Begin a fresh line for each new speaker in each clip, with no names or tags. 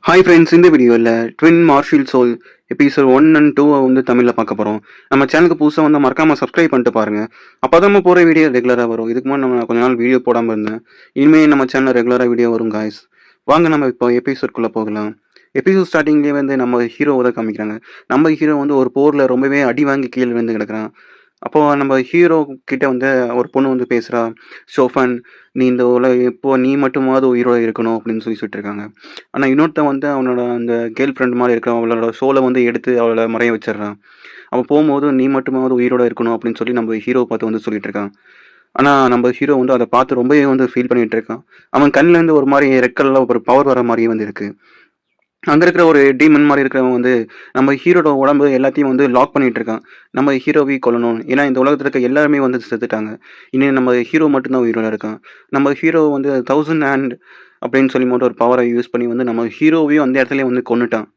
Hi friends, இந்த வீடியோவில் twin martial soul episode 1 and 2 வந்து தமிழில் பார்க்க போகிறோம். நம்ம சேனலுக்கு புதுசாக வந்து மறக்காமல் சப்ஸ்கிரைப் பண்ணிட்டு பாருங்கள். அப்போ தான் நம்ம போகிற வீடியோ ரெகுலராக வரும். இதுக்கு முன்னாடி நம்ம கொஞ்ச நாள் வீடியோ போடாமல் இருந்தேன். இனிமேல் நம்ம சேனலில் ரெகுலராக வீடியோ வரும் காய்ஸ். வாங்க நம்ம இப்போ எபிசோட்குள்ளே போகலாம். எபிசோட் ஸ்டார்டிங்லேயே வந்து நம்ம ஹீரோவை தான் காமிக்கிறாங்க. நம்ம ஹீரோ வந்து ஒரு போரில் ரொம்பவே அடி வாங்கி கீழே விழுந்து கிடக்குறான். அப்போ நம்ம ஹீரோ கிட்ட வந்து ஒரு பொண்ணு வந்து பேசுகிறா, ஷோஃபன், நீ இந்த இப்போ நீ மட்டுமாவது உயிரோட இருக்கணும் அப்படின்னு சொல்லிட்டு இருக்காங்க. ஆனால் இன்னொருத்தன் வந்து அவனோட அந்த கேர்ள் ஃப்ரெண்ட் மாதிரி இருக்கிற அவளோட சோலை வந்து எடுத்து அவளை மறைய வச்சிடுறான். அவன் போகும்போது நீ மட்டுமாவது உயிரோட இருக்கணும் அப்படின்னு சொல்லி நம்ம ஹீரோ பார்த்து வந்து சொல்லிட்டு இருக்கான். ஆனால் நம்ம ஹீரோ வந்து அதை பார்த்து ரொம்பவே வந்து ஃபீல் பண்ணிட்டு இருக்கான். அவன் கண்ணிலேருந்து ஒரு மாதிரி ரெக்கல்ல ஒரு பவர் வர மாதிரியே வந்து இருக்கு. அங்கே இருக்கிற ஒரு டீமன் மாதிரி இருக்கிறவன் வந்து நம்ம ஹீரோட உடம்பு எல்லாத்தையும் வந்து லாக் பண்ணிட்டு இருக்கான். நம்ம ஹீரோவையும் கொல்லணும், ஏன்னா இந்த உலகத்தில் இருக்க எல்லாருமே வந்து செத்துட்டாங்க. இன்னும் நம்ம ஹீரோ மட்டும்தான் உயிரோட இருக்கான். நம்ம ஹீரோ வந்து 1000 ஹேண்ட் அப்படின்னு சொல்லி மட்டும் ஒரு பவரை யூஸ் பண்ணி வந்து நம்ம ஹீரோவையும் அந்த இடத்துல வந்து கொன்னுட்டான்.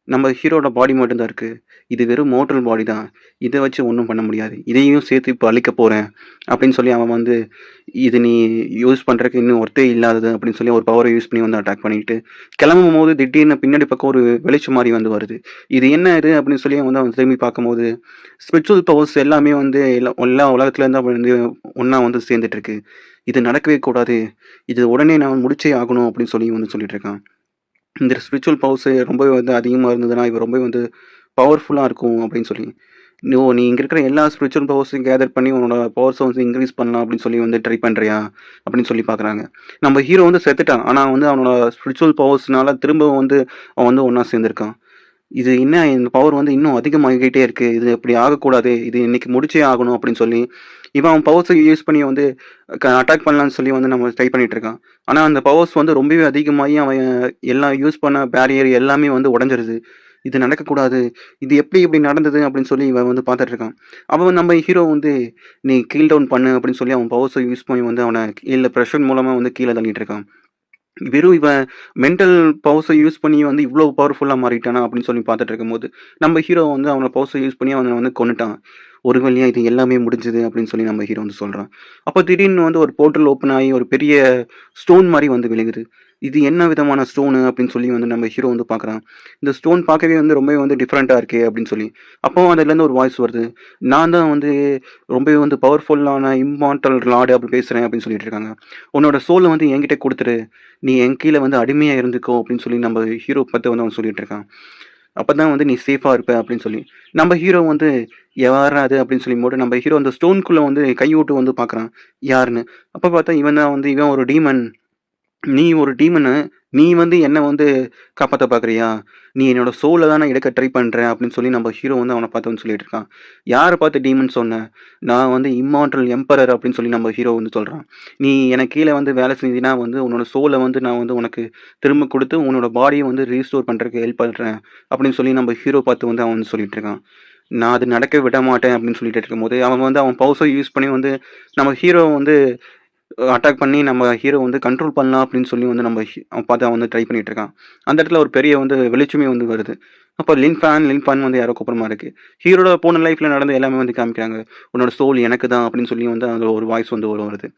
நம்ம ஹீரோட பாடி மட்டும்தான் இருக்குது. இது வெறும் மோட்டல் பாடி தான். இதை வச்சு ஒன்றும் பண்ண முடியாது. இதையும் சேர்த்து இப்போ அழிக்க போகிறேன் அப்படின்னு சொல்லி அவன் வந்து இது நீ யூஸ் பண்ணுறதுக்கு இன்னும் ஒர்த்தே இல்லாதது அப்படின்னு சொல்லி ஒரு பவரை யூஸ் பண்ணி வந்து அட்டாக் பண்ணிட்டு கிளம்பும் போது திடீர்னு பின்னாடி பக்கம் ஒரு வெளிச்சம் மாதிரி வந்து வருது. இது என்ன இது அப்படின்னு சொல்லி வந்து அவன் திரும்பி பார்க்கும்போது ஸ்பிரிச்சுவல் பவர்ஸ் எல்லாமே வந்து எல்லா உலகத்துலேருந்து அவன் வந்து ஒன்றா வந்து சேர்ந்துட்டு இருக்கு. இது நடக்கவே கூடாது, இது உடனே நான் முடிச்சே ஆகணும் அப்படின்னு சொல்லி வந்து சொல்லிட்டு இருக்கான். இந்த ஸ்பிரிச்சுவல் பவர்ஸ் ரொம்பவே வந்து அதிகமாக இருந்ததுன்னா இவ ரொம்ப வந்து பவர்ஃபுல்லாக இருக்கும் அப்படின்னு சொல்லி நீ இங்கே இருக்கிற எல்லா ஸ்பிரிச்சுவல் பவர்ஸையும் கேதர் பண்ணி உன்னோட பவர்ஸை வந்து இன்க்ரீஸ் பண்ணலாம் அப்படின்னு சொல்லி வந்து ட்ரை பண்ணுறியா அப்படின்னு சொல்லி பார்க்குறாங்க. நம்ம ஹீரோ வந்து செத்துட்டான், ஆனால் வந்து அவனோட ஸ்பிரிச்சுவல் பவர்ஸ்னால திரும்ப வந்து அவன் வந்து ஒன்றா சேர்ந்துருக்கான். இது என்ன, இந்த பவர் வந்து இன்னும் அதிகமாகிக்கிட்டே இருக்குது, இது இப்படி ஆகக்கூடாது, இது இன்னைக்கு முடிச்சே ஆகணும் அப்படின்னு சொல்லி இவன் அவன் பவர்ஸை யூஸ் பண்ணி வந்து அட்டாக் பண்ணலான்னு சொல்லி வந்து நம்ம ட்ரை பண்ணிட்டு இருக்கான். ஆனால் அந்த பவர்ஸ் வந்து ரொம்பவே அதிகமாகி அவன் எல்லாம் யூஸ் பண்ண பேரியர் எல்லாமே வந்து உடஞ்சிருது. இது நடக்கக்கூடாது, இது எப்படி இப்படி நடந்தது அப்படின்னு சொல்லி இவன் வந்து பார்த்துட்டு இருக்கான். அவன் நம்ம ஹீரோ வந்து நீ கீல் டவுன் பண்ணு அப்படின்னு சொல்லி அவன் பவர்ஸை யூஸ் பண்ணி வந்து அவனை கீழே ப்ரெஷர் மூலமாக வந்து கீழே தள்ளிட்டு இருக்கான். வெறும் இவன் மென்டல் பவர்ஸை யூஸ் பண்ணி வந்து இவ்வளோ பவர்ஃபுல்லாக மாறிட்டானா அப்படின்னு சொல்லி பார்த்துட்டு இருக்கும்போது நம்ம ஹீரோ வந்து அவனை பவர்ஸை யூஸ் பண்ணி அவனை வந்து கொன்னுட்டான். ஒரு வழியா இது எல்லாமே முடிஞ்சது அப்படின்னு சொல்லி நம்ம ஹீரோ வந்து சொல்கிறான். அப்போ திடீர்னு வந்து ஒரு போர்ட்டல் ஓப்பன் ஆகி ஒரு பெரிய ஸ்டோன் மாதிரி வந்து விழுகுது. இது என்ன விதமான ஸ்டோனு அப்படின்னு சொல்லி வந்து நம்ம ஹீரோ வந்து பார்க்குறான். இந்த ஸ்டோன் பார்க்கவே வந்து ரொம்பவே வந்து டிஃப்ரெண்ட்டாக இருக்கே அப்படின்னு சொல்லி. அப்போ அதுலேருந்து ஒரு வாய்ஸ் வருது, நான் தான் வந்து ரொம்பவே வந்து பவர்ஃபுல்லான இம்மார்டல் லார்டு அப்படி பேசுகிறேன் அப்படின்னு சொல்லிட்டு இருக்காங்க. உன்னோட சோலை வந்து என்கிட்ட கொடுத்துரு, நீ என் கீழே வந்து அடிமையாக இருந்துக்கோ அப்படின்னு சொல்லி நம்ம ஹீரோ பார்த்து வந்து அவன் சொல்லிட்டு இருக்கான். அப்போ தான் வந்து நீ சேஃபாக இருப்ப அப்படின்னு சொல்லி நம்ம ஹீரோ வந்து யாராது அப்படின்னு சொல்லி போட்டு நம்ம ஹீரோ அந்த ஸ்டோனுக்குள்ளே வந்து கையோட்டு வந்து பார்க்குறான் யாருன்னு. அப்போ பார்த்தா இவன் தான் வந்து இவன் ஒரு டீமன். நீ ஒரு டீமனு, நீ வந்து என்ன வந்து காப்பாற்ற பார்க்குறியா, நீ என்னோட சோலை தானே எடுக்க ட்ரை பண்ணுறேன் அப்படின்னு சொல்லி நம்ம ஹீரோ வந்து அவனை பார்த்து வந்து சொல்லிட்டு இருக்கான். யாரை பார்த்து டீமன் சொன்னேன், நான் வந்து இம்மார்டல் எம்பரர் அப்படின்னு சொல்லி நம்ம ஹீரோ வந்து சொல்கிறான். நீ எனக்கு கீழே வந்து வேலை செஞ்சினா வந்து உன்னோட சோலை வந்து நான் வந்து உனக்கு திரும்ப கொடுத்து உன்னோட பாடியை வந்து ரீஸ்டோர் பண்ணுறதுக்கு ஹெல்ப் பண்ணுறேன் அப்படின்னு சொல்லி நம்ம ஹீரோ பார்த்து வந்து அவன் வந்து சொல்லிட்டு இருக்கான். நான் அது நடக்க விட மாட்டேன் அப்படின்னு சொல்லிட்டு இருக்கும்போது அவன் வந்து அவன் பவர்ஸை யூஸ் பண்ணி வந்து நம்ம ஹீரோ வந்து அட்டாக் பண்ணி நம்ம ஹீரோ வந்து கண்ட்ரோல் பண்ணலாம் அப்படின்னு சொல்லி வந்து நம்ம அவன் பார்த்து அவன் வந்து ட்ரை பண்ணிட்டு இருக்கான். அந்த இடத்துல ஒரு பெரிய வந்து வெளிச்சமே வந்து வருது. அப்போ லின் ஃபேன் வந்து யாரோ கூப்பிட்ற மாதிரி இருக்குது. ஹீரோட போன லைஃப்பில் நடந்த எல்லாமே வந்து காமிக்கிறாங்க. உன்னோட சோல் எனக்கு தான் அப்படின்னு சொல்லி வந்து அதில் ஒரு வாய்ஸ் வந்து வருது.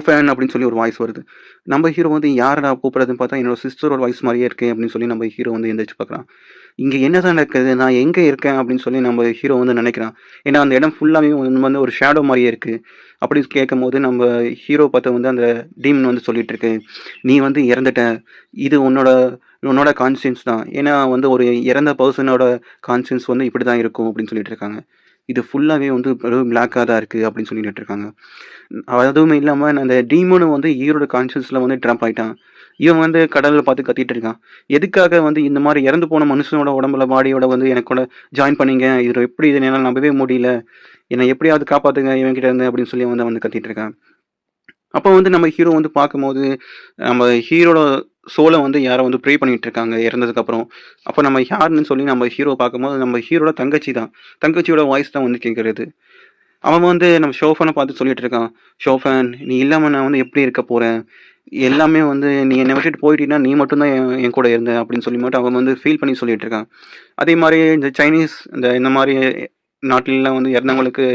ஃபேன் அப்படின்னு சொல்லி ஒரு வாய்ஸ் வருது. நம்ம ஹீரோ வந்து யாரடா கூப்பிட்றதுன்னு பார்த்தா என்னோட சிஸ்டரோட வாய்ஸ் மாதிரியே இருக்கே அப்படின்னு சொல்லி நம்ம ஹீரோ வந்து எந்திரிச்சு பார்க்குறான். இங்கே என்னதான் நடக்குது, நான் எங்கே இருக்கேன் அப்படின்னு சொல்லி நம்ம ஹீரோ வந்து நினைக்கிறான். ஏன்னா அந்த இடம் ஃபுல்லாகவே வந்து ஒரு ஷேடோ மாதிரியே இருக்குது. அப்படி கேட்கும்போது நம்ம ஹீரோ பார்த்து வந்து அந்த டீமன் வந்து சொல்லிட்டு இருக்கு, நீ வந்து இறந்துட்ட, இது உன்னோட உன்னோட கான்சியன்ஸ் தான். ஏன்னா வந்து ஒரு இறந்த பர்சனோட கான்சியன்ஸ் வந்து இப்படி தான் இருக்கும் அப்படின்னு சொல்லிட்டு இருக்காங்க. இது ஃபுல்லாகவே வந்து வெறும் பிளாக்காக தான் இருக்குது அப்படின்னு சொல்லிட்டு இருக்காங்க. அதுவும் இல்லாமல் அந்த டீமனும் வந்து ஹீரோட கான்சியஸில் வந்து ட்ராப் ஆகிட்டான். இவன் வந்து கடலில் பார்த்து கத்திட்டு இருக்கான். எதுக்காக வந்து இந்த மாதிரி இறந்து போன மனுஷனோட உடம்புல பாடியோட வந்து எனக்கு கூட ஜாயின் பண்ணீங்க, இது எப்படி இதை என்னால் நம்பவே முடியல, என்னை எப்படியாவது காப்பாற்றுங்க இவன்கிட்ட இருந்து அப்படின்னு சொல்லி வந்து கத்திட்டு இருக்கான். அப்போ வந்து நம்ம ஹீரோ வந்து பார்க்கும்போது நம்ம ஹீரோட சோலை வந்து யாரோ வந்து ப்ரே பண்ணிட்டு இருக்காங்க இறந்ததுக்கப்புறம். அப்போ நம்ம யாருன்னு சொல்லி நம்ம ஹீரோ பார்க்கும்போது நம்ம ஹீரோட தங்கச்சி தான். தங்கச்சியோட வாய்ஸ் தான் வந்து கேட்குறது. அவன் வந்து நம்ம ஷோஃபனை பார்த்து சொல்லிட்டு இருக்கான், ஷோஃபன், நீ இல்லாமல் நான் வந்து எப்படி இருக்க போகிறேன், எல்லாமே வந்து நீ என்னை விட்டுட்டு போயிட்டீங்கன்னா நீ மட்டும்தான் என் கூட இருந்த அப்படின்னு சொல்லி மட்டும் அவன் வந்து ஃபீல் பண்ணி சொல்லிட்டு இருக்கான். அதே மாதிரி இந்த சைனீஸ் இந்த மாதிரி நாட்டிலலாம் வந்து இறந்தவங்களுக்கு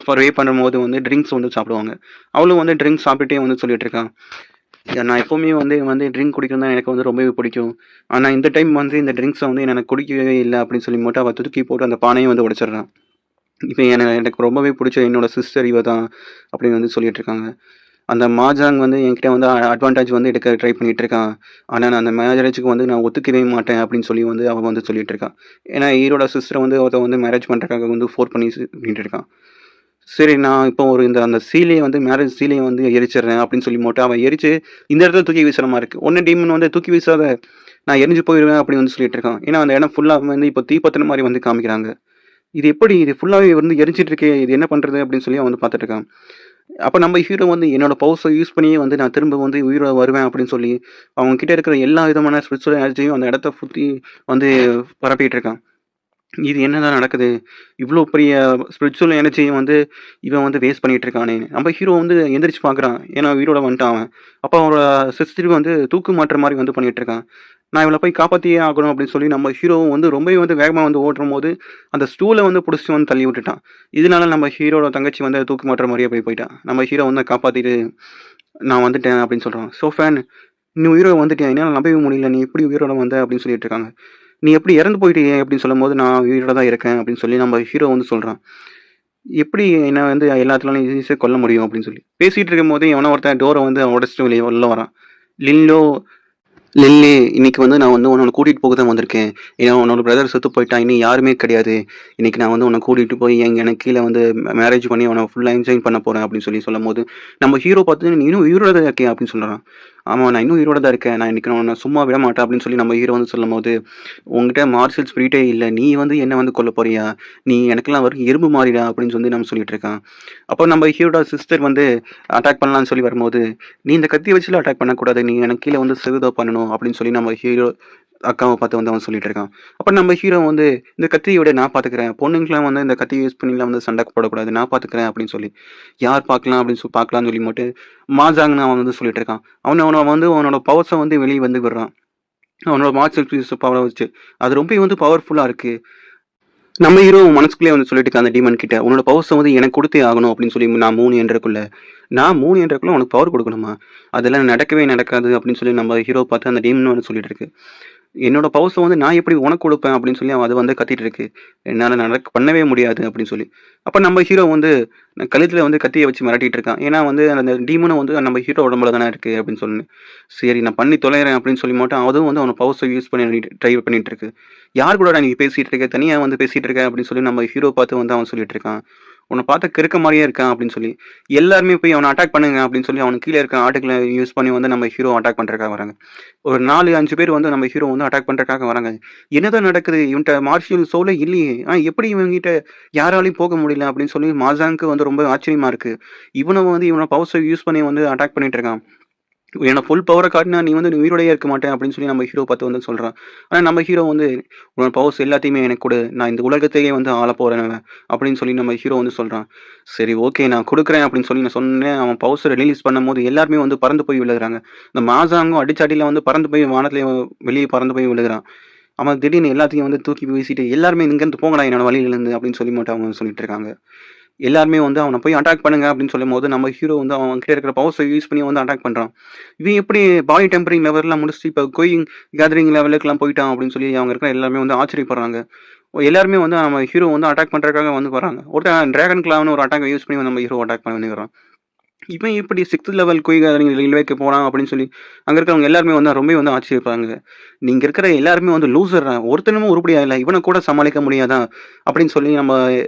ப்ரே பண்ணும்போது வந்து ட்ரிங்க்ஸ் வந்து சாப்பிடுவாங்க. அவளும் வந்து ட்ரிங்க்ஸ் சாப்பிட்டுட்டே வந்து சொல்லிட்டு இருக்கான், நான் எப்பவுமே வந்து வந்து ட்ரிங்க் குடிக்கிறது தான் எனக்கு வந்து ரொம்பவே பிடிக்கும். ஆனா இந்த டைம் வந்து இந்த ட்ரிங்க்ஸ வந்து எனக்கு குடிக்கவே இல்ல அப்படின்னு சொல்லி மட்டும் அவ தூக்கி போட்டு அந்த பானைய வந்து உடைச்சிடுறா. இப்ப எனக்கு ரொம்பவே புடிச்ச என்னோட சிஸ்டர் இவ தான் அப்படின்னு வந்து சொல்லிட்டு இருக்காங்க. அந்த மாஜாங் வந்து என்கிட்ட வந்து அட்வான்டேஜ் வந்து எடுக்க ட்ரை பண்ணிட்டு இருக்கான். ஆனா நான் அந்த மேரேஜுக்கு வந்து நான் ஒத்துக்கவே மாட்டேன் அப்படின்னு சொல்லி வந்து அவ வந்து சொல்லிட்டு இருக்கா. ஏன்னா ஹீரோட சிஸ்டர வந்து ஒருத்தன் வந்து மேரேஜ் பண்றதுக்காக வந்து ஃபோர்ஸ் பண்ணி பண்ணிட்டு இருக்கான். சரி நான் இப்போ ஒரு அந்த சீலைய வந்து மேரேஜ் சீலைய வந்து எரிச்சிடுறேன் அப்படின்னு சொல்லி போட்டு அவன் எரிச்சு இந்த இடத்துல தூக்கி வீசுற மாரி இருக்கு. உடனே டீமன் வந்து தூக்கி வீசாத நான் எரிஞ்சு போயிருவேன் அப்படின்னு வந்து சொல்லிட்டு இருக்கான். ஏன்னா அந்த இடம் ஃபுல்லா வந்து இப்போ தீ பத்துன மாரி வந்து காமிக்கிறாங்க. இது எப்படி இது ஃபுல்லாவே வந்து எரிஞ்சிட்டு இருக்கே! இது என்ன பண்றது? அப்படின்னு சொல்லி அவன் வந்து பார்த்துட்டு இருக்கான். அப்ப நம்ம ஹீரோ வந்து என்னோட பவர்ஸ யூஸ் பண்ணியே வந்து நான் திரும்ப வந்து உயிரோட வருவேன் அப்படின்னு சொல்லி, அவங்க கிட்ட இருக்கிற எல்லா விதமான ஸ்பிரிச்சுவல் எனர்ஜியும் அந்த இடத்த சுத்தி வந்து பரப்பிட்டு இருக்கான். இது என்னதான் நடக்குது? இவ்ளோ பெரிய ஸ்பிரிச்சுவல் எனர்ஜிய வந்து இவன் வந்து வேஸ்ட் பண்ணிட்டு இருக்கானே! நம்ம ஹீரோ வந்து எந்திரிச்சு பார்க்குறான். ஏன்னா உயிரோட வந்துட்டான் அவன். அப்ப அவனோட சிஸ்டர் வந்து தூக்கு மாட்டுற மாரி வந்து பண்ணிட்டு இருக்கான். நான் இவள போய் காப்பாத்தியே ஆகணும் அப்படின்னு சொல்லி நம்ம ஹீரோவும் வந்து ரொம்பவே வந்து வேகமா வந்து ஓட்டும்போது, அந்த ஸ்டூல வந்து புடிச்சுட்டு வந்து தள்ளி விட்டுட்டான். இதனால நம்ம ஹீரோட தங்கச்சி வந்து தூக்கு மாட்டுற மாரியே போயிட்டா. நம்ம ஹீரோ வந்து காப்பாத்திட்டு, "நான் வந்துட்டேன்" அப்படின்னு சொல்றான். ஃபேன் "நீ உயிரோட வந்துட்டியா? என்னால நம்பவே முடியல. நீ எப்படி உயிரோட வந்த?" அப்படின்னு சொல்லிட்டு இருக்காங்க. "நீ எப்படி இறந்து போயிட்டியே?" அப்படின்னு சொல்லும்போது, "நான் உயிரோட தான் இருக்கேன்" அப்படின்னு சொல்லி நம்ம ஹீரோ வந்து சொல்றான். "எப்படி என்ன வந்து எல்லாத்துனாலும் ஈஸியா கொல்ல முடியும்?" அப்படின்னு சொல்லி. பேசிட்டு இருக்கும்போதே எவனோ ஒருத்தன் டோர வந்து உடைச்சுட்டு வெளிய உள்ள வரான். லின்லோ லில்லி, இன்னைக்கு வந்து நான் வந்து உன்ன கூட்டிட்டு போக தான் வந்திருக்கேன். ஏன்னா உன்னோட பிரதர் செத்து போயிட்டான். இனி யாருமே கிடையாது. இன்னைக்கு நான் வந்து உன்ன கூட்டிட்டு போய் எனக்கு கீழ வந்து மேரேஜ் பண்ணி உன்ன ஃபுல்லா என்ஜாய் பண்ண போறேன் அப்படின்னு சொல்லும்போது, நம்ம ஹீரோ பார்த்து "நீ இன்னும் உயிரோட தான் இருக்கியா?" அப்படின்னு சொல்றான். ஆமா நான் இன்னும் உயிரோட தான் இருக்கேன். நான் இன்னைக்கு உன்ன சும்மா விட மாட்டேன் அப்படின்னு சொல்லி நம்ம ஹீரோ வந்து சொல்லும்போது, உன்கிட்ட மார்ஷல் ஸ்பிரிட்டே இல்ல. நீ வந்து என்ன வந்து கொல்ல போறியா? நீ எனக்கெல்லாம் வெறும் எறும்பு மாரிடா அப்படின்னு சொல்லி நம்ம சொல்லிட்டு இருக்கான். அப்போ நம்ம ஹீரோட சிஸ்டர் வந்து அட்டாக் பண்ணலான்னு சொல்லி வரும்போது, "நீ இந்த கத்திய வச்சுலாம் அட்டாக் பண்ணக்கூடாது. நீ எனக்கு கீழ வந்து சிறுதா பண்ணணும்" அப்படின்னு சொல்லி நம்ம ஹீரோ அக்காவ பார்த்து வந்து அவன் சொல்லிட்டு இருக்கான். அப்ப நம்ம ஹீரோ வந்து, "இந்த கத்திய விடு நான் பார்த்துக்கிறேன். பொண்ணுங்கலாம் வந்து இந்த கத்திய யூஸ் பண்ணிலாம் வந்து சண்டை போடக்கூடாது. நான் பார்த்துக்கிறேன்" அப்படின்னு சொல்லி. யார் பார்க்கலாம் அப்படின்னு பார்க்கலான்னு சொல்லி மட்டும் மாஜாங்ன்னு அவன் வந்து சொல்லிட்டு இருக்கான். அவன வந்து அவனோட பவர்ஸ வந்து வெளிய வந்து விடுறான். அவனோட மார்ஷல் பீஸ் பவர வச்சு. அது ரொம்பவே வந்து பவர்ஃபுல்லா இருக்கு. நம்ம ஹீரோ மனசுக்குள்ளயே வந்து சொல்லிட்டு இருக்கான் அந்த டீமன் கிட்ட. "உன்னோட பவர்ஸ வந்து எனக்கு குடுத்தே ஆகணும்" அப்படின்னு சொல்லி நான் 3 என்றக்குள்ள. நான் 3 என்றக்குள்ள உனக்கு பவர் குடுக்கணுமா? அதெல்லாம் நடக்கவே நடக்காது அப்படின்னு சொல்லி நம்ம ஹீரோ பார்த்து அந்த டீமன் வந்து சொல்லிட்டு இருக்கு. என்னோட பவர்ஸ வந்து நான் எப்படி உனக்கு குடுப்பேன் அப்படின்னு சொல்லி அது வந்து கத்திட்டு இருக்கு. என்னால பண்ணவே முடியாது அப்படின்னு சொல்லி. அப்ப நம்ம ஹீரோ வந்து கழுத்துல வந்து கத்திய வச்சு மிரட்டிட்டு இருக்கான். ஏன்னா வந்து அந்த டீமனும் வந்து நம்ம ஹீரோ உடம்புல தானே இருக்கு அப்படின்னு சொல்லி. சரி நான் பண்ணி தொலைறேன் அப்படின்னு சொல்லி மட்டும் அதுவும் வந்து அவன பவர்ஸ யூஸ் பண்ணி ட்ரை பண்ணிட்டு இருக்கு. யார் கூடடா நீ பேசிட்டு இருக்க? தனியா வந்து பேசிட்டு இருக்க அப்படின்னு சொல்லி நம்ம ஹீரோ பார்த்து வந்து அவன் சொல்லிட்டு இருக்கான். உன்ன பார்த்தா கிறுக்க மாரியே இருக்கான் அப்படின்னு சொல்லி. எல்லாருமே போய் அவன அட்டாக் பண்ணுங்க அப்படின்னு சொல்லி அவனுக்கு கீழ இருக்க ஆட்டுகள யூஸ் பண்ணி வந்து நம்ம ஹீரோ அட்டாக் பண்றதுக்காக வராங்க. ஒரு 4, 5 பேர் வந்து நம்ம ஹீரோ வந்து அட்டாக் பண்றதுக்காக வராங்க. என்னதான் நடக்குது? இவன்ட்ட மார்ஷியல் சோலே இல்லையே! எப்படி இவன்கிட்ட யாராலயும் போக முடியல அப்படின்னு சொல்லி மாசாங்க்கு வந்து ரொம்ப ஆச்சரியமா இருக்கு. இவனும் வந்து இவனோட பவர்ஸ யூஸ் பண்ணி வந்து அட்டாக் பண்ணிட்டு இருக்கான். என்னோட ஃபுல் பவர காட்டினா நீ உயிரோடயே இருக்க மாட்ட அப்படின்னு சொல்லி நம்ம ஹீரோ பார்த்து வந்து சொல்றான். ஆனா நம்ம ஹீரோ வந்து உன்னோட பவர்ஸ் எல்லாத்தையுமே எனக்கு குடு. நான் இந்த உலகத்தையே வந்து ஆளப் போறேன் அப்படின்னு சொல்லி நம்ம ஹீரோ வந்து சொல்றான். சரி ஓகே நான் குடுக்குறேன் அப்படின்னு சொல்லி நான் சொன்னேன். அவன் பவர்ஸ ரிலீஸ் பண்ணும்போது எல்லாருமே வந்து பறந்து போய் விழுகுறாங்க. இந்த மாசாங்கும் அடிச்ச அடியில வந்து பறந்து போய் வானத்திலே வெளிய பறந்து போய் விழுகுறான். அவன் திடீர்னு எல்லாத்தையும் வந்து தூக்கி வீசிட்டு எல்லாருமே இங்கேருந்து போங்கடா என்னோட வழியிலிருந்து அப்படின்னு சொல்லி மட்டும் அவங்க சொல்லிட்டு இருக்காங்க. எல்லாருமே வந்து அவன போய் அட்டாக் பண்ணுங்க அப்படின்னு சொல்லும்போது, நம்ம ஹீரோ வந்து அவன் கிட்ட இருக்கிற பவர்ஸ யூஸ் பண்ணி வந்து அட்டாக் பண்றான். இவன் எப்படி பாடி டெம்பரிங் லெவல்லாம் முடிச்சுட்டு இப்ப கோயிங் கேதரிங் லெவலுக்குலாம் போயிட்டான் அப்படின்னு சொல்லி அவங்க இருக்கிற எல்லாருமே வந்து ஆச்சரியப்படுறாங்க. எல்லாருமே வந்து நம்ம ஹீரோ வந்து அட்டாக் பண்றதுக்காக வந்து வராங்க. ஒருத்தன் டிராகன் கிளாவ்னு ஒரு அட்டாக்க யூஸ் பண்ணி நம்ம ஹீரோ அட்டாக் பண்ணி வரான். இவன் எப்படி 6த் லெவல் குயிக் கேதரிங் ரயில்வேக்கு போறான் அப்படின்னு சொல்லி, அங்க இருக்கிறவங்க எல்லாருமே வந்து ரொம்பவே வந்து ஆச்சரியப்படுறாங்க. நீங்க இருக்கிற எல்லாருமே வந்து லூசர்ரா! ஒருத்தனும் உருப்படியா இல்ல. இவன கூட சமாளிக்க முடியாதா? அப்படின்னு சொல்லி நம்ம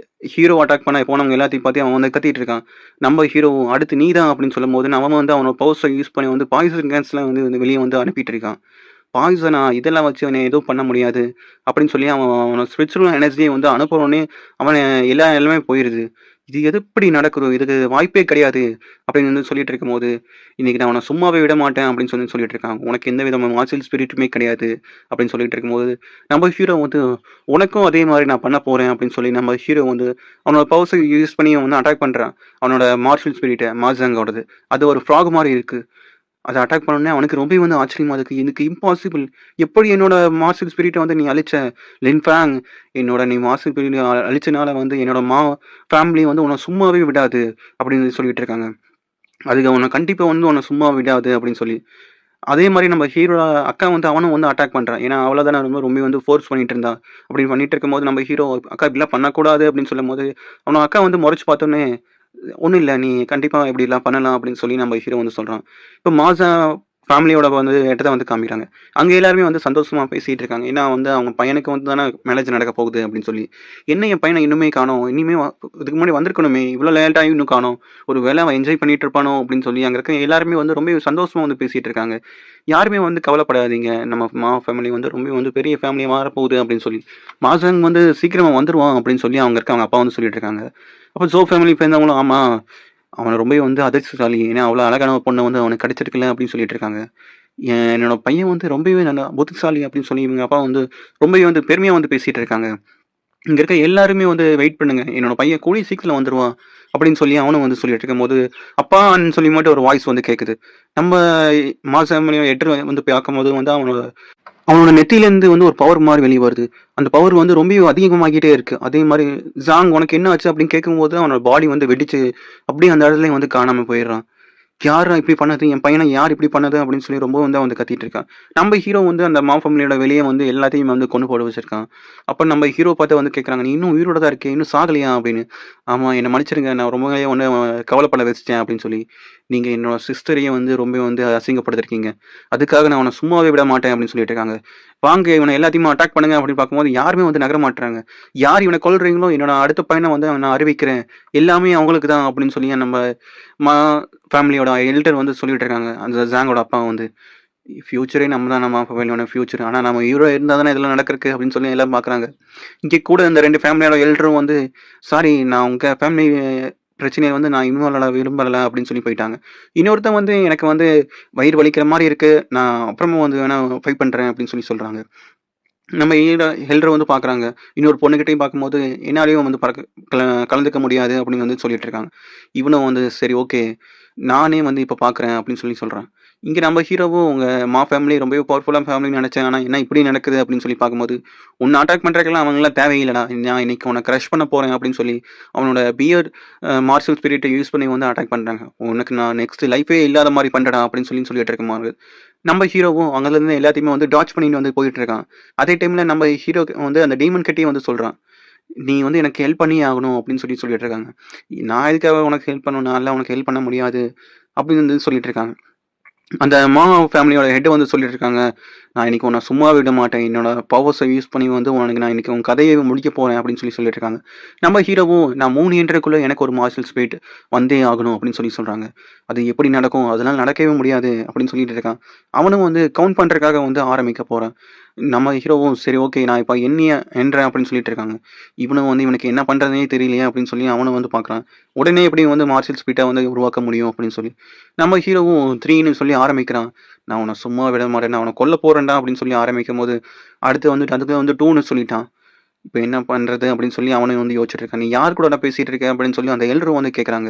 ஹீரோ அட்டாக் பண்ண போனவங்க எல்லாத்தையும் பார்த்து அவன் வந்து கத்திட்டு இருக்கான். நம்ம ஹீரோ அடுத்து நீ தான் அப்படின்னு சொல்லும்போது, அவன் வந்து அவனோட பவர்ஸ யூஸ் பண்ணி வந்து பாய்சன் கேஸ்லாம் வந்து வெளிய வந்து அனுப்பிட்டு இருக்கான். பாய்சனா இதெல்லாம் வச்சு அவன எதுவும் பண்ண முடியாது அப்படின்னு சொல்லி அவனோட ஸ்பிரிச்சுவல் எனர்ஜிய வந்து அனுப்புனோனே அவன எல்லாமே போயிருது. இது எப்படி நடக்குது? இதுக்கு வாய்ப்பே கிடையாது அப்படின்னு வந்து சொல்லிட்டு இருக்கும்போது, இன்னைக்கு நான் உன்ன சும்மாவே விட மாட்டேன் அப்படின்னு சொல்லிட்டு இருக்கான். உனக்கு எந்த விதமான மார்ஷியல் ஸ்பிரிட்டுமே கிடையாது அப்படின்னு சொல்லிட்டு இருக்கும்போது, நம்ம ஹீரோ வந்து உனக்கும் அதே மாரி நான் பண்ண போறேன் அப்படின்னு சொல்லி நம்ம ஹீரோ வந்து அவனோட பவர்ஸ யூஸ் பண்ணி அவன் வந்து அட்டாக் பண்றான். அவனோட மார்ஷியல் ஸ்பிரிட்ட மார்ஸாங்கோடது. அது ஒரு ஃப்ராக் மாரி இருக்கு. அத அட்டாக் பண்ணோனே அவனுக்கு ரொம்பவே வந்து ஆச்சரியமா இருக்கு. எனக்கு இம்பாசிபிள். எப்படி என்னோட மார்ஷியல் ஸ்பிரிட்ட வந்து நீ அழிச்ச? லின்ஃபாங் என்னோட நீ மார்ஷியல் ஸ்பிரிட்ட அழிச்சனால வந்து என்னோட ஃபேமிலி வந்து உன்ன சும்மாவே விடாது அப்படின்னு சொல்லிட்டு இருக்காங்க. அதுக்கு அவன கண்டிப்பா வந்து உன்ன சும்மா விடாது அப்படின்னு சொல்லி. அதே மாரி நம்ம ஹீரோட அக்கா வந்து அவனும் வந்து அட்டாக் பண்றான். ஏன்னா, அவள தானே ரொம்ப வந்து ஃபோர்ஸ் பண்ணிட்டு இருந்தா. அப்படி பண்ணிட்டு இருக்கும்போது நம்ம ஹீரோ, "அக்கா இப்படிலாம் பண்ணக்கூடாது" அப்படின்னு சொல்லும்போது, அவன அக்கா வந்து மொறச்சு பார்த்தோனே, "ஒண்ணும் இல்ல. நீ கண்டிப்பா இப்படிலாம் பண்ணலாம்" அப்படின்னு சொல்லி நம்ம ஹீரோ வந்து சொல்றான். இப்ப மாஸா ஃபேமிலியோட வந்து இடத்த வந்து காமிக்கிறாங்க. அங்க எல்லாருமே வந்து சந்தோஷமா பேசிட்டு இருக்காங்க. ஏன்னா வந்து அவங்க பையனுக்கு வந்து தானே மேரேஜ் நடக்க போகுது அப்படின்னு சொல்லி. "என்ன என் பையன இன்னுமே காணோம்? இனிமே இதுக்கு முன்னாடி வந்திருக்கணுமே! இவ்வளோ லேட் ஆயும் இன்னும் காணோம். ஒரு வேளை அவன் என்ஜாய் பண்ணிட்டு இருப்பானோ?" அப்படின்னு சொல்லி அங்க இருக்க எல்லாருமே வந்து ரொம்ப சந்தோஷமா வந்து பேசிட்டு இருக்காங்க. யாருமே வந்து கவலைப்படாதீங்க. நம்ம ஃபேமிலி வந்து ரொம்ப வந்து பெரிய ஃபேமிலியா மாறப்போகுது அப்படின்னு சொல்லி. மாசாங் வந்து சீக்கிரமா வந்துருவான் அப்படின்னு சொல்லி அவங்க இருக்க அவங்க அப்பா வந்து சொல்லிட்டு இருக்காங்க. அப்ப ஜோ ஃபேமிலி சேர்ந்தவங்களும், ஆமா, அவன் ரொம்பவே வந்து அதிர்ஷ்டசாலி. ஏன்னா அவ்வளோ அழகான ஒரு பொண்ணு வந்து அவனுக்கு கிடைச்சிருக்குல்ல அப்படின்னு சொல்லிட்டு இருக்காங்க. என்னோட பையன் வந்து ரொம்பவே நல்லா புத்திசாலி அப்படின்னு சொல்லி இவங்க அப்பா வந்து ரொம்பவே வந்து பெருமையா வந்து பேசிட்டு இருக்காங்க. இங்க இருக்க எல்லாருமே வந்து வெயிட் பண்ணுங்க. என்னோட பையன் கூடிய சீக்கிரத்துல வந்துருவான் அப்படின்னு சொல்லி அவனும் வந்து சொல்லிட்டு இருக்கும்போது, அப்பான்னு சொல்லி மட்டும் ஒரு வாய்ஸ் வந்து கேட்குது. நம்ம மாசாமணிய எட்டர் வந்து பார்க்கும்போது வந்து அவனோட அவனோட நெத்தியிலேருந்து வந்து ஒரு பவர் மாரி வெளிய வருது. அந்த பவர் வந்து ரொம்பவே அதிகமாகிட்டே இருக்கு. அதே மாரி "ஜாங் உனக்கு என்ன ஆச்சு?" அப்படின்னு கேட்கும்போது அவனோட பாடி வந்து வெடிச்சு, அப்படியே அந்த இடத்துலயே வந்து காணாம போயிடுறான். "யார்றா இப்படி பண்ணது? என் பையன யார் இப்படி பண்ணது?" அப்படின்னு சொல்லி ரொம்ப வந்து அவன் வந்து கத்திட்டு இருக்கான். நம்ம ஹீரோ வந்து அந்த ஃபேமிலியோட வெளிய வந்து எல்லாத்தையும் வந்து கொன்னு போட வச்சிருக்கான். அப்ப நம்ம ஹீரோ பார்த்து வந்து கேட்குறாங்க, "நீ இன்னும் உயிரோட தான் இருக்கியா? இன்னும் சாகலையா?" அப்படின்னு. "ஆமா, என்ன மன்னிச்சிடுங்க. நான் ரொம்பவே வந்து கவலைப்பட வச்சுட்டேன்" அப்படின்னு சொல்லி. "நீங்க என்னோட சிஸ்டரையும் வந்து ரொம்ப வந்து அசிங்கப்படுத்திருக்கீங்க. அதுக்காக நான் உன்ன சும்மாவே விட மாட்டேன்" அப்படின்னு சொல்லிட்டு இருக்காங்க. "வாங்க இவன எல்லாத்தையுமே அட்டாக் பண்ணுங்க" அப்படின்னு பார்க்கும்போது யாருமே வந்து நகர மாட்றாங்க. "யார் இவன கொல்றீங்களோ என்னோட அடுத்த பையன வந்து நான் அறிவிக்கிறேன். எல்லாமே அவங்களுக்கு தான்" அப்படின்னு சொல்லி நம்ம மா ஃபேமிலியோட எல்டர் வந்து சொல்லிட்டு இருக்காங்க. அந்த ஜாங்கோட அப்பா வந்து, "ஃபியூச்சரே நம்ம தான் நம்ம ஃபேமிலியோட ஃபியூச்சர். ஆனா நம்ம ஹீரோ இருந்தா தானே இதெல்லாம் நடக்குறக்கு" அப்படின்னு சொல்லி எல்லாரும் பார்க்குறாங்க. இங்க கூட இந்த 2 ஃபேமிலியோட எல்டரும் வந்து, "சாரி, நான் உங்க ஃபேமிலி பிரச்சனைய வந்து நான் இன்வால்வ் ஆக விரும்பல" அப்படின்னு சொல்லி போயிட்டாங்க. இன்னொருத்தன் வந்து, "எனக்கு வந்து வயிறு வலிக்கிற மாரி இருக்கு. நான் அப்புறமா வந்து வேணா ஃபைட் பண்றேன்" அப்படின்னு சொல்லி சொல்றாங்க. நம்ம எல்டர் வந்து பார்க்குறாங்க. இன்னொரு பொண்ணுகிட்டயும் பார்க்கும்போது, "என்னாலயும் வந்து கல கலந்துக்க முடியாது" அப்படின்னு வந்து சொல்லிட்டு இருக்காங்க. இவனும் வந்து, "சரி, ஓகே. நானே வந்து இப்ப பார்க்குறேன்" அப்படின்னு சொல்லி சொல்றான். இங்க நம்ம ஹீரோவும் உங்க ஃபேமிலி ரொம்பவே பவர்ஃபுல்லான ஃபேமிலின்னு நெனச்சேன். ஆனா என்ன இப்படி நடக்குது அப்படின்னு சொல்லி பார்க்கும்போது, "உன்ன அட்டாக் பண்றதுக்கெல்லாம் அவங்கலாம் தேவையில்லடா. நான் இன்னைக்கு உன்ன கிரஷ் பண்ண போறேன்" அப்படின்னு சொல்லி அவனோட பியர் மார்ஷல் ஸ்பிரிட்ட யூஸ் பண்ணி வந்து அட்டாக் பண்றாங்க. "உனக்கு நான் நெக்ஸ்ட் லைஃபே இல்லாத மாரி பண்றேன்டா" அப்படின்னு சொல்லிட்டு இருக்கும்போது, நம்ம ஹீரோவும் அங்கருந்து எல்லாத்தையுமே வந்து டாட்ஜ் பண்ணிட்டு வந்து போயிட்டு இருக்கான். அதே டைம்ல நம்ம ஹீரோ வந்து அந்த டீமன் கிட்டயே வந்து சொல்றான். "நீ வந்து எனக்கு ஹெல்ப் பண்ணியே ஆகணும்" அப்படின்னு சொல்லிட்டு இருக்காங்க. "நான் எதுக்காக உனக்கு ஹெல்ப் பண்ணணும்? நான்லாம் உனக்கு ஹெல்ப் பண்ண முடியாது" அப்படின்னு வந்து சொல்லிட்டு இருக்காங்க. அந்த ஃபேமிலியோட ஹெட் வந்து சொல்லிட்டு இருக்காங்க, "நான் இன்னைக்கு உன்ன சும்மா விட மாட்டேன். என்னோட பவர்ஸ யூஸ் பண்ணி வந்து உனக்கு நான் இன்னைக்கு உன் கதையவே முடிக்கப் போறேன்" அப்படின்னு சொல்லிட்டு இருக்காங்க. நம்ம ஹீரோவும், "நான் 3 இயன்றதுக்குள்ள எனக்கு ஒரு மார்ஷல் ஸ்பிரிட் வந்தே ஆகணும்" அப்படின்னு சொல்றாங்க. "அது எப்படி நடக்கும்? அதெல்லாம் நடக்கவே முடியாது" அப்படின்னு சொல்லிட்டு இருக்கான். அவனும் வந்து கவுண்ட் பண்றதுக்காக வந்து ஆரம்பிக்க போறான். நம்ம ஹீரோவும், "சரி, ஓகே, நான் இப்ப எண்றேன்" அப்படின்னு சொல்லிட்டு இருக்காங்க. இவனும் வந்து இவனுக்கு என்ன பண்றதுன்னே தெரியலையே அப்படின்னு சொல்லி அவனும் வந்து பார்க்குறான். உடனே எப்படி வந்து மார்ஷல் ஸ்பிரிட்ட வந்து உருவாக்க முடியும் அப்படின்னு சொல்லி. நம்ம ஹீரோவும் 3ன்னு சொல்லி ஆரம்பிக்கிறான். "நான் உன்ன சும்மா விட மாட்டேன். நான் உன்ன கொல்லப் போறேன்டா" அப்படின்னு சொல்லி ஆரம்பிக்கும்போது, அடுத்து வந்துட்டு அதுக்கு வந்து 2ன்னு சொல்லிட்டான். இப்ப என்ன பண்றது அப்படின்னு சொல்லி அவனும் வந்து யோசிச்சுட்டு இருக்கான். "நீ யார் கூடடா பேசிட்டு இருக்க?" அப்படின்னு சொல்லி அந்த எல்டரும் வந்து கேட்கறாங்க.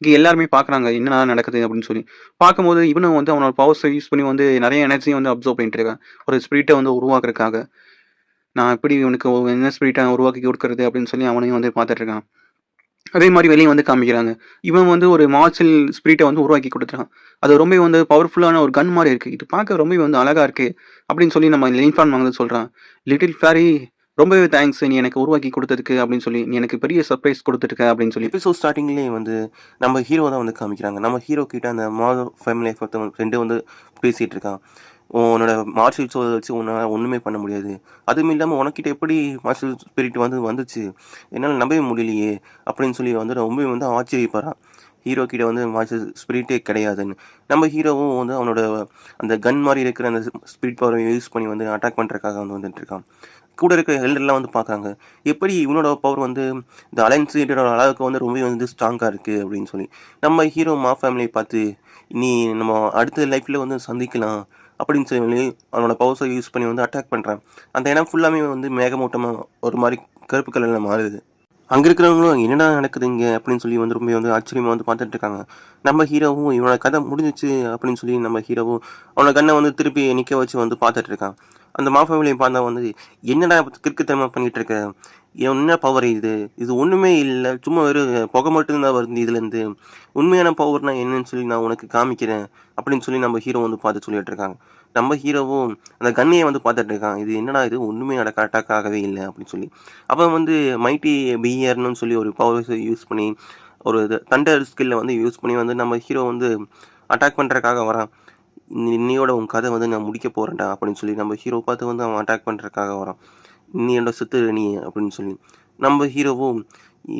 இங்க எல்லாருமே பார்க்குறாங்க. என்னடா நடக்குது அப்படின்னு சொல்லி. பார்க்கும்போது இவனும் வந்து அவனோட பவர்ஸ யூஸ் பண்ணி வந்து நெறைய எனர்ஜிய வந்து அப்சர்வ் பண்ணிட்டு இருக்கான். ஒரு ஸ்பிரிட்ட வந்து உருவாக்குறதுக்காக. நான் எப்படி இவனுக்கு என்ன ஸ்பிரிட்ட உருவாக்கி குடுக்குறது அப்படின்னு சொல்லி அவனையும் வந்து பார்த்துட்டு இருக்கான். அதே மாரி வெளிய வந்து காமிக்கிறாங்க. இவன் வந்து ஒரு மார்ஷல் ஸ்பிரிட்ட வந்து உருவாக்கி குடுத்துட்டான். அது ரொம்பவே வந்து பவர்ஃபுல்லான ஒரு கன் மாரி இருக்கு. இது பார்க்க ரொம்பவே வந்து அழகா இருக்கே! அப்படின்னு சொல்லி நம்ம லின்ஃபான் வந்து சொல்றான். "லிட்டில் ஃபேரி, ரொம்பவே தேங்க்ஸ் நீ எனக்கு உருவாக்கி குடுத்ததுக்கு" அப்படின்னு சொல்லி. "நீ எனக்கு பெரிய சர்ப்ரைஸ் குடுத்துருக்க" அப்படின்னு சொல்லி.
எபிசோட் ஸ்டார்ட்டிங்லேயே வந்து நம்ம ஹீரோ தான் வந்து காமிக்கிறாங்க. நம்ம ஹீரோ கிட்ட அந்த ஃபேமிலி லைஃப் ஒருத்தவங்க ஃப்ரெண்டு வந்து பேசிட்டு இருக்கான். "உன்னோட மார்ஷல் சோல் வச்சு உன்னால ஒண்ணுமே பண்ண முடியாது. அதுவும் இல்லாம உனக்கிட்ட எப்படி மார்ஷல் ஸ்பிரிட் வந்துச்சு? என்னால நம்பவே முடியலையே!" அப்படின்னு சொல்லி வந்து ரொம்பவே வந்து ஆச்சரியப்படுறான். ஹீரோ கிட்ட வந்து மார்ஷல் ஸ்பிரிட்டே கிடையாதுன்னு. நம்ம ஹீரோவும் வந்து அவனோட அந்த கன் மாரி இருக்கிற அந்த ஸ்பிரிட் பவர யூஸ் பண்ணி வந்து அட்டாக் பண்றதுக்காக வந்து வந்துட்டுருக்கான். கூட இருக்க எல்டர்லாம் வந்து பார்க்குறாங்க. எப்படி இவனோட பவர் வந்து இந்த அலையன்ஸ் லீடரோட அளவுக்கு வந்து ரொம்பவே வந்து ஸ்ட்ராங்கா இருக்கு அப்படின்னு சொல்லி. நம்ம ஹீரோ ஃபேமிலிய பார்த்து, "நீ நம்ம அடுத்த லைஃப்ல வந்து சந்திக்கலாம்" அப்படின்னு சொல்லி அவனோட பவர்ஸ யூஸ் பண்ணி வந்து அட்டாக் பண்றான். அந்த இடம் ஃபுல்லாமே வந்து மேகமூட்டமா ஒரு மாரி கருப்பு கலர்ல மாறுது. அங்க இருக்கிறவங்களும் "என்னடா நடக்குது இங்க?" அப்படின்னு சொல்லி வந்து ரொம்ப வந்து ஆச்சரியமா வந்து பார்த்துட்டு இருக்காங்க. நம்ம ஹீரோவும் இவனோட கதை முடிஞ்சிச்சு அப்படின்னு சொல்லி நம்ம ஹீரோவும் அவனோட கன்ன வந்து திருப்பி நிக்க வச்சு வந்து பார்த்துட்டு இருக்கான். அந்த ஃபேமிலிய பார்த்தா வந்து, "என்னடா கிறுக்குத்தனமா பண்ணிட்டு இருக்க? என்ன பவர் இது? இது ஒண்ணுமே இல்ல. சும்மா வெறும் புகை மட்டும் தான் வருது இதுலேருந்து. உண்மையான பவர்னா என்னன்னு சொல்லி நான் உனக்கு காமிக்கிறேன். அப்படின்னு சொல்லி நம்ம ஹீரோ வந்து பார்த்து சொல்லிட்டு இருக்காங்க. நம்ம ஹீரோவும் அந்த கன்னையே வந்து பார்த்துட்டு இருக்கான். இது என்னடா இது ஒண்ணுமே அட்டாக் ஆகவே இல்ல அப்படின்னு சொல்லி. அவன் வந்து மைட்டி பியர்ன்னு சொல்லி ஒரு பவர்ஸ் யூஸ் பண்ணி ஒரு தண்டர் ஸ்கில்ல வந்து யூஸ் பண்ணி வந்து நம்ம ஹீரோ வந்து அட்டாக் பண்றதுக்காக வரான். இன்னையோட உன் கதை வந்து நான் முடிக்க போறேன்டா அப்படின்னு சொல்லி நம்ம ஹீரோ பார்த்து வந்து அவன் அட்டாக் பண்றதுக்காக வரான். நீ என்னோட செத்து நீ அப்படின்னு சொல்லி. நம்ம ஹீரோவும்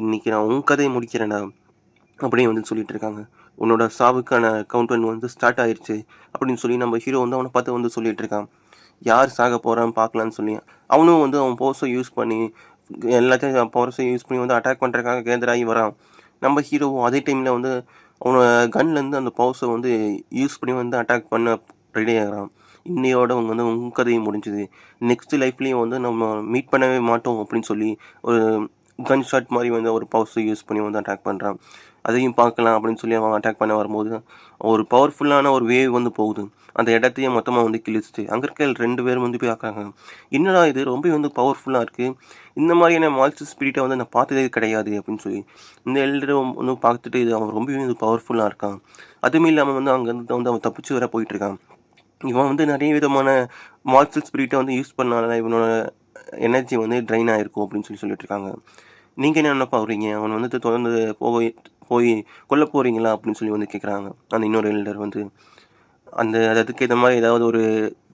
இன்னைக்கு நான் உன் கதையை முடிக்கிறேன்டா அப்படின்னு வந்து சொல்லிட்டு இருக்காங்க. உன்னோட சாவுக்கான கவுண்ட் வந்து ஸ்டார்ட் ஆயிருச்சு அப்படின்னு சொல்லி நம்ம ஹீரோ வந்து அவனை பார்த்து வந்து சொல்லிட்டு இருக்கான். யார் சாக போறான்னு பார்க்கலான்னு சொல்லி அவனும் வந்து அவன் பவர்ஸை யூஸ் பண்ணி எல்லாத்தையும் பவர்ஸை யூஸ் பண்ணி வந்து அட்டாக் பண்ணுறதுக்காக கேதர் ஆகி வரான். நம்ம ஹீரோவும் அதே டைமில் வந்து அவனோட கன்லேருந்து அந்த பவர்ஸை வந்து யூஸ் பண்ணி வந்து அட்டாக் பண்ண ரெடி ஆகிறான். இன்னையோட அவங்க வந்து உன் கதையும் முடிஞ்சுது. நெக்ஸ்ட் லைஃப்லேயும் வந்து நம்ம மீட் பண்ணவே மாட்டோம் அப்படின்னு சொல்லி ஒரு கன் ஷாட் மாதிரி வந்து ஒரு பவர்ஸை யூஸ் பண்ணி வந்து அட்டாக் பண்ணுறான். அதையும் பார்க்கலாம் அப்படின்னு சொல்லி அவன் அட்டாக் பண்ண வரும்போது ஒரு பவர்ஃபுல்லான ஒரு வேவ் வந்து போகுது. அந்த இடத்தையே மொத்தமாக வந்து கிழிச்சிட்டு அங்கே இருக்க 2 பேரும் வந்து போய் பார்க்குறாங்க. என்னடா இது ரொம்ப வந்து பவர்ஃபுல்லாக இருக்குது. இந்த மாதிரியான மான்ஸ்டர் ஸ்பிரிட்டை வந்து நான் பார்த்ததே கிடையாது அப்படின்னு சொல்லி இந்த எல்டரும் வந்து பார்த்துட்டு இது அவன் ரொம்பவே வந்து பவர்ஃபுல்லாக இருக்கான். அதுவும் இல்லாமல் வந்து அங்கேருந்து வந்து அவன் தப்பிச்சு வர போயிட்டுருக்கான். இவன் வந்து நிறைய விதமான மான்ஸ்டர் ஸ்பிரிட்டை வந்து யூஸ் பண்ணனால இவனோட எனர்ஜி வந்து ட்ரைன் ஆகிருக்கும் அப்படின்னு சொல்லி சொல்லிட்டு இருக்காங்க. நீங்கள் என்ன நினைப்பா வரீங்க? அவன் வந்து தொடர்ந்து போய் கொல்ல போகிறீங்களா அப்படின்னு சொல்லி வந்து கேட்குறாங்க. அந்த இன்னொரு எல்டர் வந்து அந்த அதுக்கு ஏற்ற மாதிரி ஏதாவது ஒரு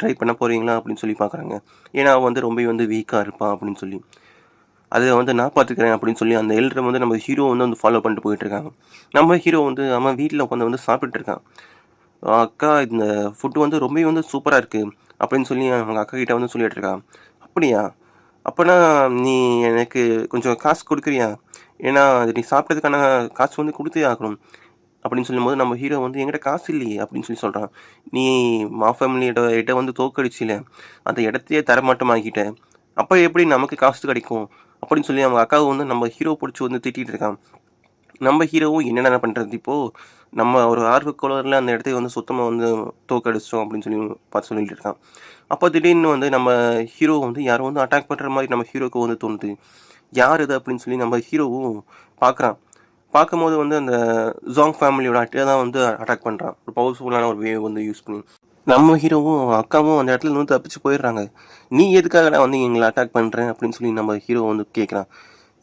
ட்ரை பண்ண போகிறீங்களா அப்படின்னு சொல்லி பார்க்குறாங்க. ஏன்னா அவன் வந்து ரொம்ப வந்து வீக்காக இருப்பான் அப்படின்னு சொல்லி. அதை வந்து நான் பார்த்துக்கிறேன் அப்படின்னு சொல்லி அந்த எல்டரை வந்து நம்ம ஹீரோ வந்து ஃபாலோ பண்ணிட்டு போயிட்டுருக்காங்க. நம்ம ஹீரோ வந்து அவன் வீட்டில் உட்காந்து வந்து சாப்பிட்டுட்டு இருக்கான். அக்கா இந்த ஃபுட்டு வந்து ரொம்ப வந்து சூப்பராக இருக்குது அப்படின்னு சொல்லி அவங்க அக்கா கிட்ட வந்து சொல்லிட்டு இருக்கான். அப்படியா? அப்போனா நீ எனக்கு கொஞ்சம் காசு கொடுக்குறியா? ஏன்னா அது நீ சாப்பிட்டதுக்கான காசு வந்து கொடுத்தே ஆகணும் அப்படின்னு சொல்லும்போது நம்ம ஹீரோ வந்து என்கிட்ட காசு இல்லையே அப்படின்னு சொல்லி சொல்கிறான். நீ ஃபேமிலியோட வந்து தோக்கடிச்சில அந்த இடத்தையே தரமாட்டமாக்கிட்ட. அப்போ எப்படி நமக்கு காசு கிடைக்கும் அப்படின்னு சொல்லி அவங்க அக்காவை வந்து நம்ம ஹீரோ பிடிச்சி வந்து திட்டிகிட்டு இருக்கான். நம்ம ஹீரோவும் என்னென்ன பண்ணுறது இப்போது நம்ம ஒரு ஆர்வக்கோளரில் அந்த இடத்தையும் வந்து சுத்தமாக வந்து தோக்கடிச்சிட்டோம் அப்படின்னு சொல்லி பார்த்து சொல்லிட்டு இருக்கான். அப்போ திடீர்னு வந்து நம்ம ஹீரோ வந்து யாரும் வந்து அட்டாக் பண்ணுற மாதிரி நம்ம ஹீரோக்கு வந்து தோணுது. யார் இது அப்படின்னு சொல்லி நம்ம ஹீரோவும் பார்க்குறான். பார்க்கும்போது வந்து அந்த ஜாங் ஃபேமிலியோட அட்டையை தான் வந்து அட்டாக் பண்ணுறான். ஒரு பவர்ஃபுல்லான ஒரு வேவ் வந்து யூஸ் பண்ணி. நம்ம ஹீரோவும் அக்காவும் அந்த இடத்துல வந்து தப்பிச்சு போயிடுறாங்க. நீ எதுக்காக வந்து எங்களை அட்டாக் பண்ணுறேன் அப்படின்னு சொல்லி நம்ம ஹீரோ வந்து கேட்குறான்.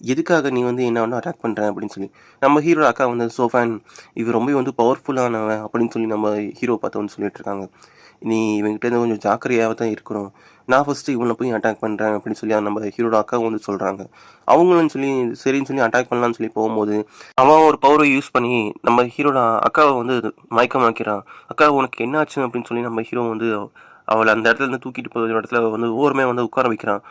எதுக்காக நீ வந்து என்ன வந்து அட்டாக் பண்ணுற அப்படின்னு சொல்லி நம்ம ஹீரோ அக்கா வந்து சோஃபேன் இது ரொம்ப வந்து பவர்ஃபுல்லானவன் அப்படின்னு சொல்லி நம்ம ஹீரோ பார்த்து வந்து சொல்லிட்டு இருக்காங்க. நீ இவங்ககிட்ட இருந்து கொஞ்சம் ஜாக்கிரதையாக தான் இருக்கணும். நான் ஃபஸ்ட்டு இவனை போய் அட்டாக் பண்ணுறேன் அப்படின்னு சொல்லி நம்ம ஹீரோட அக்கா வந்து சொல்கிறாங்க. அவங்களும் சொல்லி சரின்னு சொல்லி அட்டாக் பண்ணலான்னு சொல்லி போகும்போது அவன் ஒரு பவரை யூஸ் பண்ணி நம்ம ஹீரோட அக்காவை வந்து மயக்கமாக்கிறான். அக்கா உனக்கு என்ன ஆச்சு அப்படின்னு சொல்லி நம்ம ஹீரோ வந்து அவளை அந்த இடத்துல இருந்து தூக்கிட்டு போகிற இடத்துல வந்து ஓரமே வந்து உட்கார வைக்கிறான்.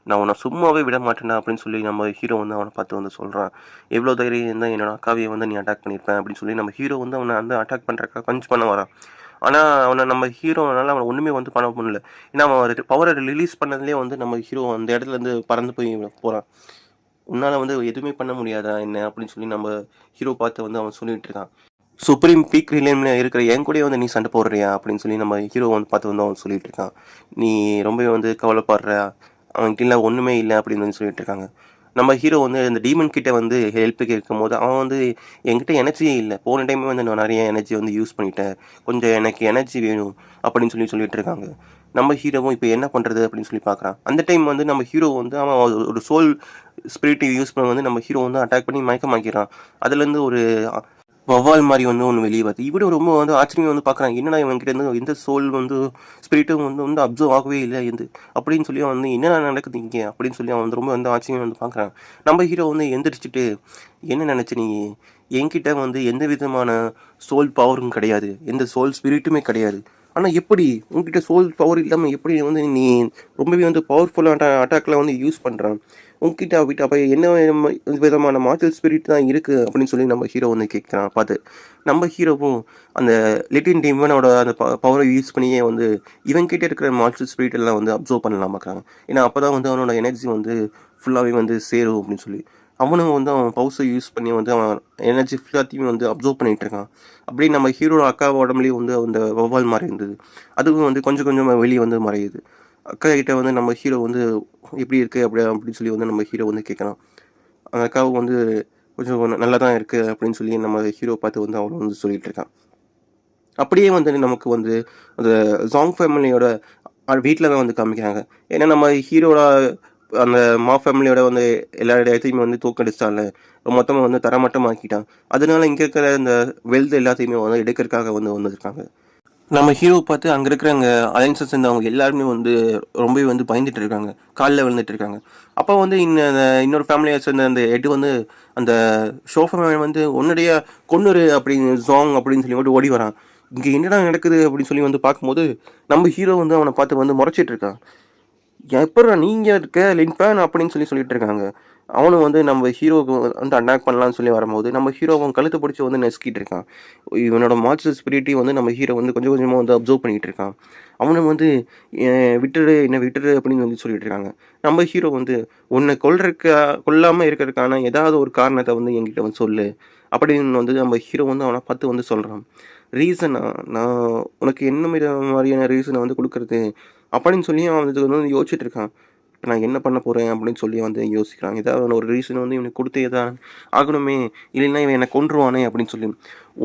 நான் உன்னை சும்மாவே விட மாட்டேன்டா அப்படின்னு சொல்லி நம்ம ஹீரோ வந்து அவனை பார்த்து வந்து சொல்கிறான். எவ்வளோ தைரியம் இருந்தால் என்னோட அக்காவையை வந்து நீ அட்டாக் பண்ணியிருப்பேன் அப்படின்னு சொல்லி நம்ம ஹீரோ வந்து அவனை வந்து அட்டாக் பண்ணுறக்கா பஞ்ச் பண்ண வரான். ஆனால் அவனை நம்ம ஹீரோனால அவனை ஒன்றுமே வந்து பண்ண முடியல. ஏன்னா அவன் பவரை ரிலீஸ் பண்ணதுலேயே வந்து நம்ம ஹீரோ அந்த இடத்துலேருந்து பறந்து போய் போகிறான். உன்னால் வந்து எதுவுமே பண்ண முடியாதா என்ன அப்படின்னு சொல்லி நம்ம ஹீரோ பார்த்து வந்து அவன் சொல்லிட்டு இருக்கான். சுப்ரீம் பீக் ரிலேமில் இருக்கிற என் கூடயே வந்து நீ சண்டை போடுறியா அப்படின்னு சொல்லி நம்ம ஹீரோ வந்து பார்த்து வந்து அவன் சொல்லிட்டு இருக்கான். நீ ரொம்ப வந்து கவலைப்படுற அவன்கிட்ட இல்லை ஒன்றுமே இல்லை அப்படின்னு வந்து சொல்லிட்டு இருக்காங்க. நம்ம ஹீரோ வந்து இந்த டீமன் கிட்ட வந்து ஹெல்ப் கேட்கும் போது அவன் வந்து என்கிட்ட எனர்ஜியே இல்லை, போன டைமே வந்து நான் நிறைய எனர்ஜி வந்து யூஸ் பண்ணிட்டேன், கொஞ்சம் எனக்கு எனர்ஜி வேணும் அப்படின்னு சொல்லி சொல்லிட்டு இருக்காங்க. நம்ம ஹீரோவும் இப்போ என்ன பண்ணுறது அப்படின்னு சொல்லி பார்க்குறான். அந்த டைம் வந்து நம்ம ஹீரோ வந்து அவன் ஒரு சோல் ஸ்பிரிட்டை யூஸ் பண்ண வந்து நம்ம ஹீரோ வந்து அட்டாக் பண்ணி மயக்கமாக்கிறான். அதுலேருந்து ஒரு வவ்வால் மாதிரி வந்து ஒன்று வெளியே வருது. இவரும் ரொம்ப வந்து ஆச்சரியமாக வந்து பார்க்குறான். என்னடா இவன்கிட்ட இருந்து எந்த சோல் வந்து ஸ்பிரிட்டும் வந்து அப்சர்வ் ஆகவே இல்லை அப்படின்னு சொல்லி அவன் வந்து என்ன நடக்குது இங்கே அப்படின்னு சொல்லி அவன் வந்து ரொம்ப வந்து ஆச்சரியமாக வந்து பார்க்குறான். நம்ம ஹீரோ வந்து எந்திரிச்சிட்டு என்ன நினச்சி நீ என்கிட்ட வந்து எந்த விதமான சோல் பவரும் கிடையாது, எந்த சோல் ஸ்பிரிட்டுமே கிடையாது. ஆனால் எப்படி உங்ககிட்ட சோல் பவர் இல்லாமல் எப்படி வந்து நீ ரொம்பவே வந்து பவர்ஃபுல்லான அட்டாக்லாம் வந்து யூஸ் பண்ணுறான் உங்ககிட்ட அப்போ என்ன விதமான மார்ஷல் ஸ்பிரிட் தான் இருக்குது அப்படின்னு சொல்லி நம்ம ஹீரோ வந்து கேட்குறான் பார்த்து. நம்ம ஹீரோவும் அந்த லிட்டின் டீமனோட அந்த பவரை யூஸ் பண்ணியே வந்து இவன்கிட்ட இருக்கிற மார்ஷல் ஸ்பிரிட் எல்லாம் வந்து அப்சர்வ் பண்ணலாம் பார்க்குறாங்க. ஏன்னா அப்போ தான் வந்து அவனோட எனர்ஜி வந்து ஃபுல்லாகவே வந்து சேரும் அப்படின்னு சொல்லி அவனும் வந்து அவன் பவுஸை யூஸ் பண்ணி வந்து அவன் எனர்ஜி ஃபுல்லாத்தையும் வந்து அப்சர்வ் பண்ணிகிட்டு இருக்கான். அப்படியே நம்ம ஹீரோட அக்கா உடம்புலேயும் வந்து அந்த வவ்வால் மாதிரி இருந்தது. அதுவும் வந்து கொஞ்சம் கொஞ்சமாக வெளியே வந்து மறையுது. அக்கா கிட்ட வந்து நம்ம ஹீரோ வந்து எப்படி இருக்கு அப்படின்னு சொல்லி வந்து நம்ம ஹீரோ வந்து கேட்கலாம். அந்த அக்காவும் வந்து கொஞ்சம் நல்லா தான் இருக்கு அப்படின்னு சொல்லி நம்ம ஹீரோ பார்த்து வந்து அவனும் வந்து சொல்லிட்டு இருக்கான். அப்படியே வந்து நமக்கு வந்து அந்த ஜாங் ஃபேமிலியோட வீட்ல தான் வந்து காமிக்கிறாங்க. ஏன்னா நம்ம ஹீரோட அந்த ஃபேமிலியோட வந்து எல்லா இடத்தையுமே வந்து தோற்கடிச்சிட்டான்ல. மொத்தமா வந்து தரமட்டமாக்கிட்டான். அதனால இங்க இருக்கிற இந்த வெல்த் எல்லாத்தையுமே வந்து எடுக்கறதுக்காக வந்து வந்திருக்காங்க. நம்ம ஹீரோவ பார்த்து அங்க இருக்கிற அலைன்ஸ சேர்ந்தவங்க எல்லாருமே வந்து ரொம்பவே வந்து பயந்துட்டு இருக்காங்க. கால்ல விழுந்துட்டு இருக்காங்க. அப்ப வந்து இன்னொரு ஃபேமிலிய சேர்ந்த அந்த எட் வந்து அந்த ஷோஃபர் வந்து "உன்னுடைய கொன்னுரு" அப்படின்னு ஜாங் அப்படின்னு சொல்லி ஓடி வரான். இங்க என்னடா நடக்குது அப்படின்னு சொல்லி வந்து பார்க்கும்போது, நம்ம ஹீரோ வந்து அவன பார்த்து வந்து முறைச்சிட்டு இருக்கான். எப்புட்றா நீங்க இருக்க லின்ஃபேன் அப்படின்னு சொல்லிட்டு இருக்காங்க. அவனும் வந்து நம்ம ஹீரோவுக்கு வந்து அட்டாக் பண்ணலான்னு சொல்லி வரும்போது, நம்ம ஹீரோ அவன் கழுத்த பிடிச்சு வந்து நசுக்கிட்டு இருக்கான். இவனோட மாஸ்டர் ஸ்பிரிட்டையும் வந்து நம்ம ஹீரோ வந்து கொஞ்சம் கொஞ்சமா வந்து அப்சர்வ் பண்ணிட்டு இருக்கான். அவனும் வந்து விட்டுடு என்ன விட்டுடு அப்படின்னு வந்து சொல்லிட்டு இருக்காங்க. நம்ம ஹீரோ வந்து உன்னை கொல்லாம இருக்கிறதுக்கான ஏதாவது ஒரு காரணத்த வந்து என்கிட்ட வந்து சொல்லு. அப்படின்னு வந்து நம்ம ஹீரோ வந்து அவன பார்த்து வந்து சொல்றான். ரீசனா நான் உனக்கு என்ன மாதிரியான ரீசன வந்து குடுக்குறது? அப்படின்னு சொல்லி அவன் வந்து யோசிச்சுட்டு இருக்கான். இப்ப நான் என்ன பண்ண போறேன் அப்படின்னு சொல்லி வந்து யோசிக்கிறான். ஏதாவது ஒரு ரீசன் வந்து இவனுக்கு குடுத்தே தான் ஆகணுமே! இல்லைன்னா இவன் என்ன கொன்றுவானே அப்படின்னு சொல்லி.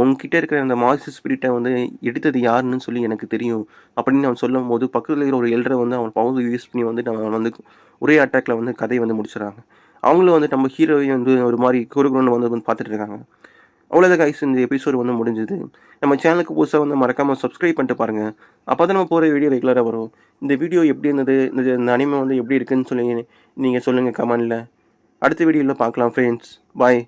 உன்கிட்ட இருக்கிற அந்த மாஸ்டர் ஸ்பிரிட்ட வந்து எடுத்தது யாருன்னு சொல்லி எனக்கு தெரியும். அப்படின்னு அவன் சொல்லும்போது, பக்கத்துல இருக்கிற ஒரு எல்டர வந்து அவன் பவர் யூஸ் பண்ணி வந்து அவன் வந்து ஒரே அட்டாக்ல வந்து கதைய வந்து முடிச்சுடுறாங்க. அவங்களும் வந்து நம்ம ஹீரோவையும் வந்து ஒரு மாரி குறுகுறுன்னு வந்து பார்த்துட்டு இருக்காங்க. அவ்வளோதான் கைஸ், இந்த எபிசோட் வந்து முடிஞ்சது. நம்ம சேனலுக்கு புதுசா வந்து மறக்காம சப்ஸ்கிரைப் பண்ணிட்டு பாருங்க. அப்பதான் நம்ம போற வீடியோ ரெகுலரா வரும். இந்த வீடியோ எப்படி இருந்தது? இந்த அனிமே வந்து எப்படி இருக்குன்னு சொல்லி நீங்க சொல்லுங்க கமெண்ட்ல. அடுத்த வீடியோல பார்க்கலாம் ஃப்ரெண்ட்ஸ். பாய்.